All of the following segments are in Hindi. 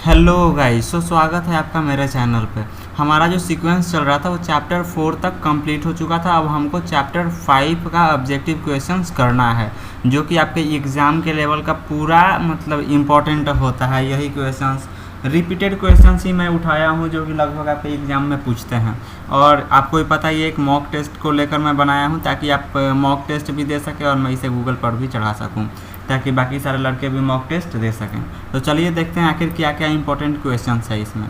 हेलो गाइस, स्वागत है आपका मेरे चैनल पे। हमारा जो सीक्वेंस चल रहा था वो चैप्टर 4 तक कंप्लीट हो चुका था। अब हमको चैप्टर 5 का ऑब्जेक्टिव क्वेश्चंस करना है, जो कि आपके एग्ज़ाम के लेवल का पूरा मतलब इम्पोर्टेंट होता है। यही क्वेश्चंस रिपीटेड क्वेश्चंस ही मैं उठाया हूँ, जो कि लगभग आपके एग्ज़ाम में पूछते हैं। और आपको ही पता है ये एक मॉक टेस्ट को लेकर मैं बनाया हूँ, ताकि आप मॉक टेस्ट भी दे सकें और मैं इसे गूगल पर भी चढ़ा सकूँ, ताकि बाकी सारे लड़के भी मॉक टेस्ट दे सकें। तो चलिए देखते हैं आखिर क्या क्या इंपॉर्टेंट क्वेश्चंस है इसमें।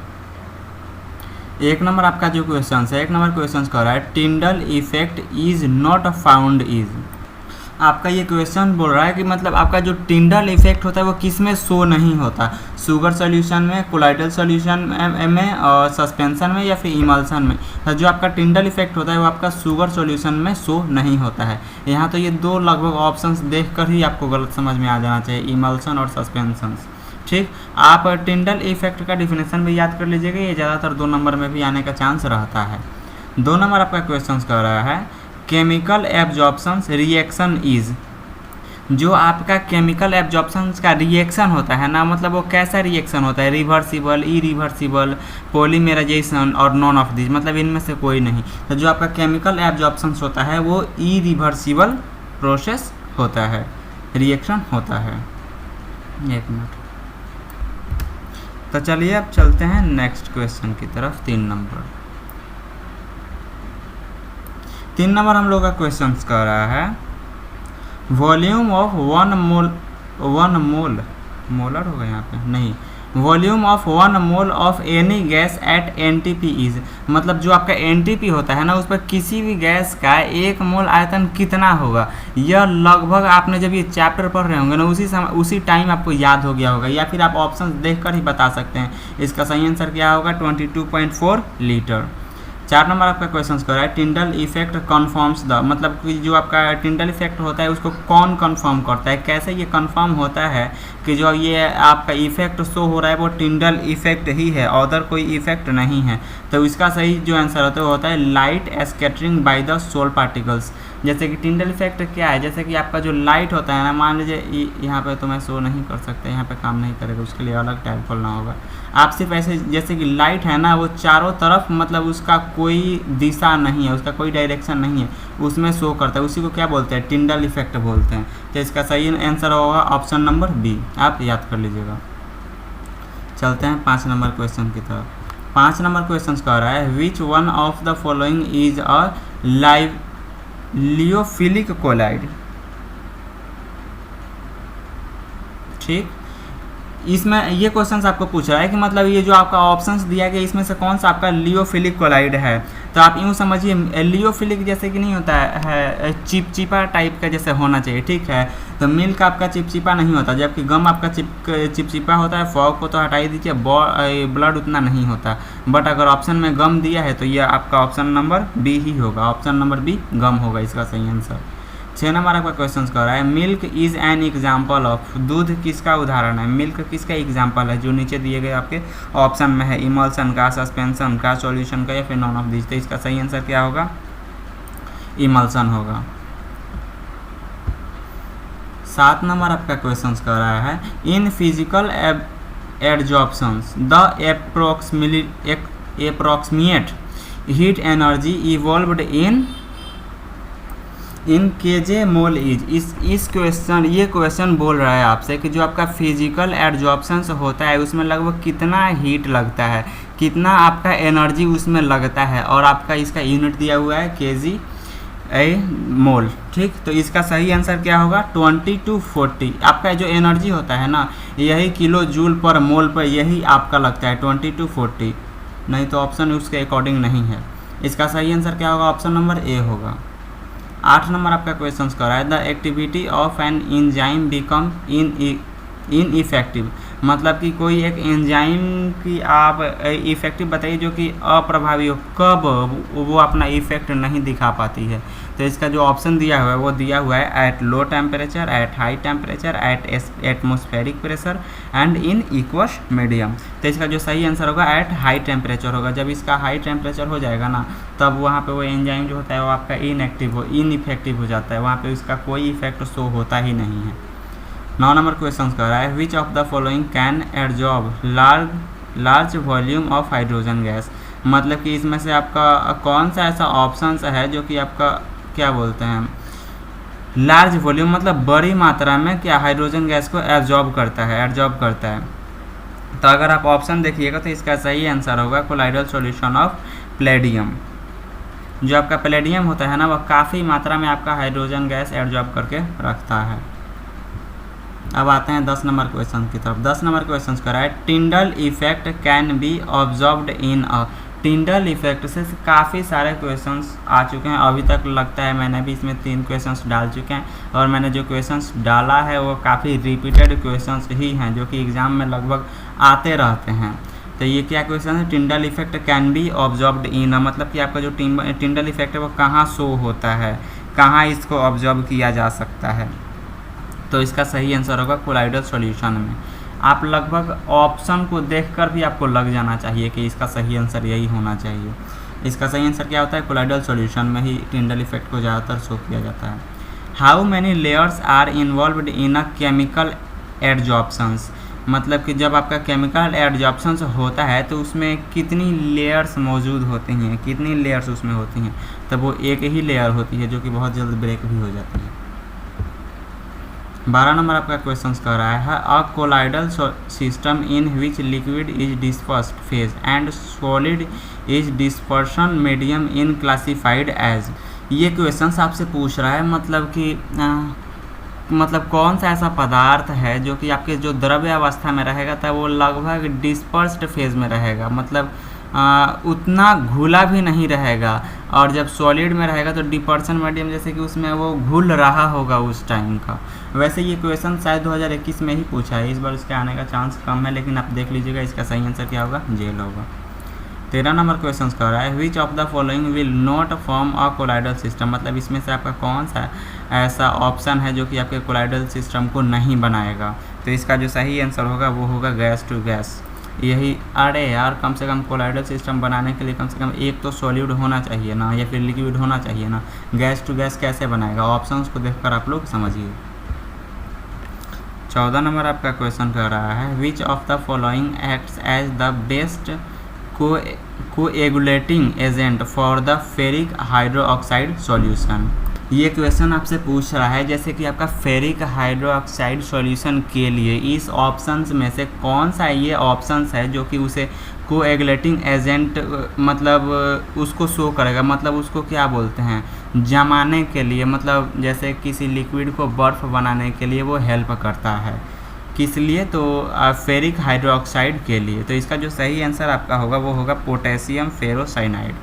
एक नंबर आपका जो क्वेश्चन है, एक नंबर क्वेश्चन कह रहा है Tyndall effect is not found is. आपका ये क्वेश्चन बोल रहा है कि मतलब आपका जो टिंडल इफेक्ट होता है वो किस में शो नहीं होता, शुगर सॉल्यूशन में, कोलाइडल सॉल्यूशन में और सस्पेंशन में या फिर इमल्सन में। तो जो आपका टिंडल इफेक्ट होता है वो आपका शुगर सॉल्यूशन में शो नहीं होता है। यहाँ तो ये दो लगभग ऑप्शंस देखकर ही आपको गलत समझ में आ जाना चाहिए, इमल्सन और सस्पेंशन। ठीक, आप टिंडल इफेक्ट का डिफिनेशन भी याद कर लीजिएगा, ये ज़्यादातर 2 नंबर में भी आने का चांस रहता है। 2 नंबर आपका क्वेश्चन कह रहा है केमिकल एब्जॉर्प्शन रिएक्शन इज। जो आपका केमिकल एब्जॉर्प्शन का रिएक्शन होता है ना, मतलब वो कैसा रिएक्शन होता है, रिवर्सिबल, इरिवर्सिबल, पॉलीमेराइजेशन और नॉन ऑफ दिस, मतलब इनमें से कोई नहीं। तो जो आपका केमिकल एब्जॉर्प्शन होता है वो इरिवर्सिबल प्रोसेस होता है, रिएक्शन होता है। एक मिनट। तो चलिए अब चलते हैं नेक्स्ट क्वेश्चन की तरफ। 3 नंबर हम लोग का क्वेश्चन कर रहा है वॉल्यूम ऑफ वन मोलर होगा यहाँ पे, नहीं, volume of 1 mole of any gas at NTP is. मतलब जो आपका एनटीपी होता है ना, उस पर किसी भी गैस का 1 मोल आयतन कितना होगा। यह लगभग आपने जब ये चैप्टर पढ़ रहे होंगे ना, उसी टाइम आपको याद हो गया होगा, या फिर आप ऑप्शन देखकर ही बता सकते हैं। इसका सही आंसर क्या होगा, 22.4 लीटर। 4 नंबर आपका क्वेश्चन कर रहा है टिंडल इफेक्ट कन्फर्म्स द। मतलब कि जो आपका टिंडल इफेक्ट होता है उसको कौन कन्फर्म करता है, कैसे ये कन्फर्म होता है कि जो ये आपका इफेक्ट शो हो रहा है वो टिंडल इफेक्ट ही है, अदर कोई इफेक्ट नहीं है। तो इसका सही जो आंसर होता है वो होता है light scattering by the sol particles. जैसे कि टिंडल इफेक्ट क्या है, जैसे कि आपका जो लाइट होता है ना, मान लीजिए यहाँ पे तो मैं शो नहीं कर सकता, यहाँ पे काम नहीं करेगा, उसके लिए अलग टैब खोलना होगा। आप सिर्फ ऐसे, जैसे कि लाइट है ना, वो चारों तरफ मतलब उसका कोई दिशा नहीं है, उसका कोई डायरेक्शन नहीं है, उसमें शो करता है, उसी को क्या बोलते हैं, टिंडल इफेक्ट बोलते हैं। तो इसका सही आंसर होगा ऑप्शन नंबर बी, आप याद कर लीजिएगा। चलते हैं 5 नंबर क्वेश्चन की तरफ। 5 नंबर क्वेश्चन कह रहा है which one of the following is a lyophilic colloid. ठीक, इसमें ये क्वेश्चन आपको पूछ रहा है कि मतलब ये जो आपका ऑप्शंस दिया गया इसमें से कौन सा आपका लियोफिलिक कोलाइड है। तो आप यूँ समझिए, लियोफिलिक जैसे कि नहीं होता है चिपचिपा टाइप का जैसे होना चाहिए, ठीक है। तो मिल्क आपका चिपचिपा नहीं होता, जबकि गम आपका चिपचिपा होता है। फॉग को तो हटा ही दीजिए, ब्लड उतना नहीं होता। बट अगर ऑप्शन में गम दिया है तो ये आपका ऑप्शन नंबर बी ही होगा, ऑप्शन नंबर बी गम होगा इसका सही आंसर। 6 नंबर आपका क्वेश्चन कर रहा है milk is an example of. दूध किसका उदाहरण है, मिल्क किसका एग्जाम्पल है, जो नीचे दिए गए आपके ऑप्शन में है, इमल्सन का, सस्पेंशन का, सॉल्यूशन का या फिर नॉन ऑफ दिस। तो इसका सही आंसर क्या होगा, इमल्सन होगा। 7 नंबर आपका क्वेश्चन कर रहा है in physical adsorptions the approximate heat energy evolved in KJ mole is. इस क्वेश्चन, ये क्वेश्चन बोल रहा है आपसे कि जो आपका फिजिकल एडजॉर्प्शन होता है उसमें लगभग कितना हीट लगता है, कितना आपका एनर्जी उसमें लगता है, और आपका इसका यूनिट दिया हुआ है केजी मोल। ठीक, तो इसका सही आंसर क्या होगा, 20 to 40। आपका जो एनर्जी होता है ना, यही किलो जूल पर मोल पर यही आपका लगता है 20 to 40, नहीं तो ऑप्शन उसके अकॉर्डिंग नहीं है। इसका सही आंसर क्या होगा, ऑप्शन नंबर ए होगा। 8 नंबर आपका क्वेश्चन कर रहा है the activity of an enzyme become ineffective. मतलब कि कोई एक एंजाइम की आप इफेक्टिव बताइए जो कि अप्रभावी हो, कब वो अपना इफेक्ट नहीं दिखा पाती है। तो इसका जो ऑप्शन दिया हुआ है वो दिया हुआ है at low temperature, at high temperature, at atmospheric pressure and in equals medium. तो इसका जो सही आंसर होगा एट हाई टेम्परेचर होगा। जब इसका हाई टेम्परेचर हो जाएगा ना, तब वहाँ पे वो एंजाइम जो होता है वो आपका इनइफेक्टिव हो जाता है, वहाँ पे उसका कोई इफेक्ट शो होता ही नहीं है। 9 नंबर क्वेश्चन कर रहा है which of the following can absorb large volume of hydrogen gas. मतलब कि इसमें से आपका कौन सा ऐसा ऑप्शन है जो कि आपका क्या बोलते हैं लार्ज वॉल्यूम मतलब बड़ी मात्रा में क्या हाइड्रोजन गैस को एब्जॉर्ब करता है। तो अगर आप ऑप्शन देखिएगा तो इसका सही आंसर होगा कोलाइडल सॉल्यूशन ऑफ प्लेडियम। जो आपका प्लेडियम होता है ना वह काफ़ी मात्रा में आपका हाइड्रोजन गैस एब्जॉर्ब करके रखता है। अब आते हैं 10 नंबर क्वेश्चन की तरफ। 10 नंबर क्वेश्चन कर रहा है Tyndall effect can be absorbed in a. Tyndall effect से काफ़ी सारे क्वेश्चंस आ चुके हैं अभी तक, लगता है मैंने भी इसमें 3 क्वेश्चंस डाल चुके हैं और मैंने जो क्वेश्चंस डाला है वो काफ़ी रिपीटेड क्वेश्चंस ही हैं जो कि एग्ज़ाम में लगभग आते रहते हैं। तो ये क्या क्वेश्चन है, Tyndall effect can be absorbed इन, मतलब कि आपका जो टिंडल इफेक्ट है वो कहाँ शो होता है, कहाँ इसको ऑब्जॉर्ब किया जा सकता है। तो इसका सही आंसर होगा कोलाइडल सॉल्यूशन में। आप लगभग ऑप्शन को देखकर भी आपको लग जाना चाहिए कि इसका सही आंसर यही होना चाहिए। इसका सही आंसर क्या होता है, कोलाइडल सॉल्यूशन में ही टिंडल इफेक्ट को ज़्यादातर शो किया जाता है। How many layers are involved in a chemical adsorptions, मतलब कि जब आपका केमिकल एडजॉर्प्शंस होता है तो उसमें कितनी लेयर्स मौजूद होती हैं, कितनी लेयर्स उसमें होती हैं। तब वो एक ही लेयर होती है जो कि बहुत जल्द ब्रेक भी हो जाती है। 12 नंबर आपका क्वेश्चन कर रहा है a colloidal system in which liquid is dispersed phase and solid is dispersion medium in classified as. ये क्वेश्चन आपसे पूछ रहा है मतलब कि मतलब कौन सा ऐसा पदार्थ है जो कि आपके जो द्रव्य अवस्था में रहेगा तब वो लगभग डिस्पर्स्ड फेज में रहेगा, मतलब उतना घुला भी नहीं रहेगा, और जब सॉलिड में रहेगा तो डिपर्सन मीडियम जैसे कि उसमें वो घुल रहा होगा उस टाइम का। वैसे ये क्वेश्चन शायद 2021 में ही पूछा है, इस बार उसके आने का चांस कम है, लेकिन आप देख लीजिएगा इसका सही आंसर क्या होगा, जेल होगा। 13 नंबर क्वेश्चन कर रहा है which of the following will not form a colloidal system, मतलब इसमें से आपका कौन सा ऐसा ऑप्शन है जो कि आपके कोलाइडल सिस्टम को नहीं बनाएगा। तो इसका जो सही आंसर होगा वो होगा गैस टू गैस। यही, अरे यार कम से कम कोलाइडल सिस्टम बनाने के लिए कम से कम एक तो सॉलिड होना चाहिए ना, या फिर लिक्विड होना चाहिए ना। गैस टू गैस कैसे बनाएगा, ऑप्शंस को देखकर आप लोग समझिए। 14 नंबर आपका क्वेश्चन कर रहा है which of the following acts as the best coagulating agent for the ferric hydroxide solution. ये क्वेश्चन आपसे पूछ रहा है जैसे कि आपका फेरिक हाइड्रोक्साइड सॉल्यूशन के लिए इस ऑप्शंस में से कौन सा ये ऑप्शंस है जो कि उसे कोएगुलेटिंग एजेंट मतलब उसको शो करेगा, मतलब उसको क्या बोलते हैं जमाने के लिए, मतलब जैसे किसी लिक्विड को बर्फ़ बनाने के लिए वो हेल्प करता है, किस लिए, तो फेरिक हाइड्रोक्साइड के लिए। तो इसका जो सही आंसर आपका होगा वो होगा पोटेशियम फेरोसाइनाइड।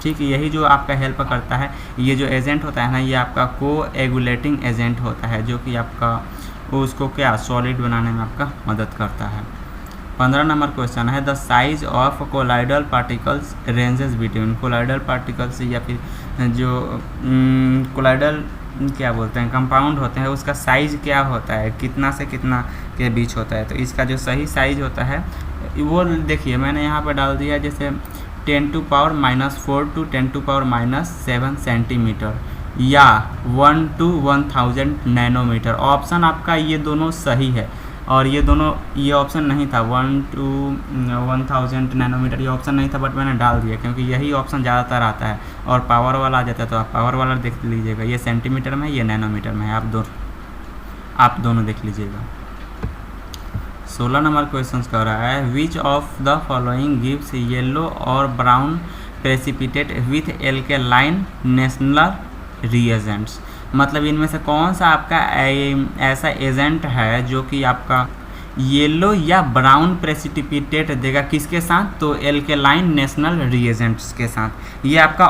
ठीक, यही जो आपका हेल्प करता है, ये जो एजेंट होता है ना ये आपका कोएगुलेटिंग एजेंट होता है जो कि आपका उसको क्या सॉलिड बनाने में आपका मदद करता है। 15 नंबर क्वेश्चन है the size of colloidal particles ranges between, colloidal particles या फिर जो कोलाइडल क्या बोलते हैं कंपाउंड होते हैं उसका साइज़ क्या होता है, कितना से कितना के बीच होता है। तो इसका जो सही साइज़ होता है वो देखिए मैंने यहाँ पर डाल दिया, जैसे 10⁻⁻4 टू 10⁻⁷ सेंटीमीटर या 1 to 1000 नैनोमीटर। ऑप्शन आपका ये दोनों सही है, और ये दोनों ये ऑप्शन नहीं था 1 to 1000 नैनोमीटर, ये ऑप्शन नहीं था बट मैंने डाल दिया क्योंकि यही ऑप्शन ज़्यादातर आता है और पावर वाला आ जाता है। तो आप पावर वाला देख लीजिएगा, ये सेंटीमीटर में है ये नैनोमीटर में है, आप दोनों देख लीजिएगा। 16 नंबर क्वेश्चन कर रहा है which of the following gives yellow और brown precipitate with alkaline national reagents, मतलब इनमें से कौन सा आपका ऐसा एजेंट है जो कि आपका येलो या ब्राउन प्रेसिपिटेट देगा, किसके साथ, तो एल्केलाइन नेशनल रिएजेंट्स के साथ। ये आपका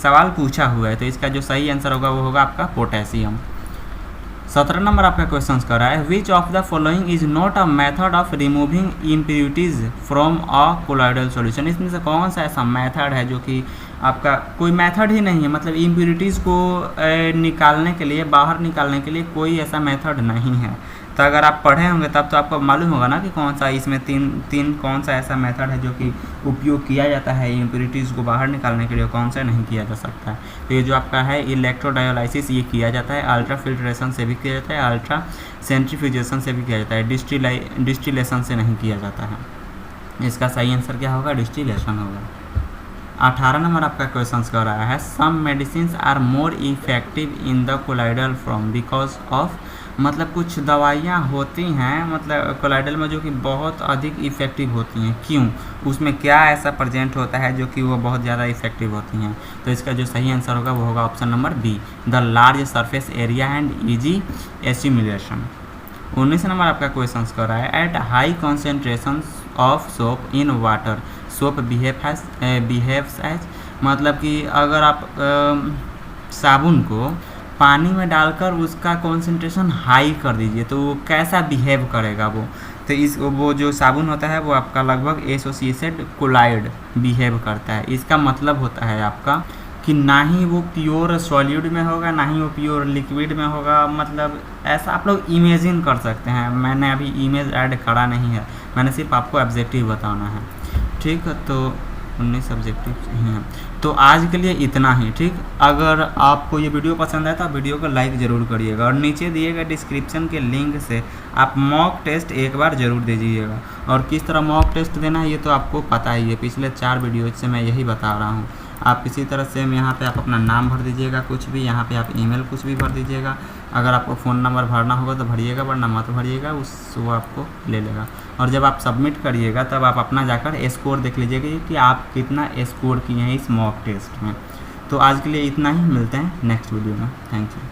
सवाल पूछा हुआ है, तो इसका जो सही आंसर होगा वो होगा आपका पोटेशियम। 17 नंबर आपका क्वेश्चन कर रहा है which of the following is not a method of removing impurities from a colloidal solution, इसमें से कौन सा ऐसा मेथड है जो कि आपका कोई मेथड ही नहीं है, मतलब इम्प्यूरिटीज़ को निकालने के लिए, बाहर निकालने के लिए कोई ऐसा मेथड नहीं है तो अगर आप पढ़े होंगे तब तो आपको मालूम होगा ना कि कौन सा इसमें तीन कौन सा ऐसा मेथड है जो कि उपयोग किया जाता है इम्प्योरिटीज़ को बाहर निकालने के लिए, कौन सा नहीं किया जा सकता है। तो ये जो आपका है इलेक्ट्रोडायोलाइसिस ये किया जाता है, अल्ट्रा फिल्ट्रेशन से भी किया जाता है, अल्ट्रा सेंट्रीफ्यूजेशन से भी किया जाता है, डिस्टिलेशन से नहीं किया जाता है। इसका सही आंसर क्या होगा? डिस्टिलेशन होगा। 18 नंबर आपका क्वेश्चन कर रहा है some medicine are more effective in the colloidal form because of, मतलब कुछ दवाइयाँ होती हैं मतलब कोलाइडल में जो कि बहुत अधिक इफ़ेक्टिव होती हैं, क्यों? उसमें क्या ऐसा प्रेजेंट होता है जो कि वो बहुत ज़्यादा इफ़ेक्टिव होती हैं? तो इसका जो सही आंसर होगा वो होगा option number B, the large surface area and easy accumulation. 19 number आपका क्वेश्चन कर रहा है at high concentration of soap in water soap behaves as, मतलब कि अगर आप साबुन को पानी में डालकर उसका कॉन्सेंट्रेशन हाई कर दीजिए तो वो कैसा बिहेव करेगा तो वो जो साबुन होता है वो आपका लगभग एसोसिएटेड कोलाइड बिहेव करता है। इसका मतलब होता है आपका कि ना ही वो प्योर सॉलिड में होगा ना ही वो प्योर लिक्विड में होगा, मतलब ऐसा आप लोग इमेजिन कर सकते हैं। मैंने अभी इमेज ऐड करा नहीं है, मैंने सिर्फ आपको ऑब्जेक्टिव बताना है, ठीक है। तो 19 ऑब्जेक्टिव हैं। तो आज के लिए इतना ही, ठीक। अगर आपको ये वीडियो पसंद आए तो आप वीडियो को लाइक ज़रूर करिएगा और नीचे दिए गए डिस्क्रिप्शन के लिंक से आप मॉक टेस्ट एक बार ज़रूर दीजिएगा। और किस तरह मॉक टेस्ट देना है ये तो आपको पता ही है, पिछले 4 वीडियो से मैं यही बता रहा हूँ। आप किसी तरह से यहाँ पे आप अपना नाम भर दीजिएगा, कुछ भी यहाँ पे आप ईमेल कुछ भी भर दीजिएगा। अगर आपको फ़ोन नंबर भरना होगा तो भरिएगा, वरना मत भरिएगा, वो आपको ले लेगा। और जब आप सबमिट करिएगा तब आप अपना जाकर स्कोर देख लीजिएगा कि आप कितना स्कोर किए हैं इस मॉक टेस्ट में। तो आज के लिए इतना ही, मिलते हैं नेक्स्ट वीडियो में। Thank you.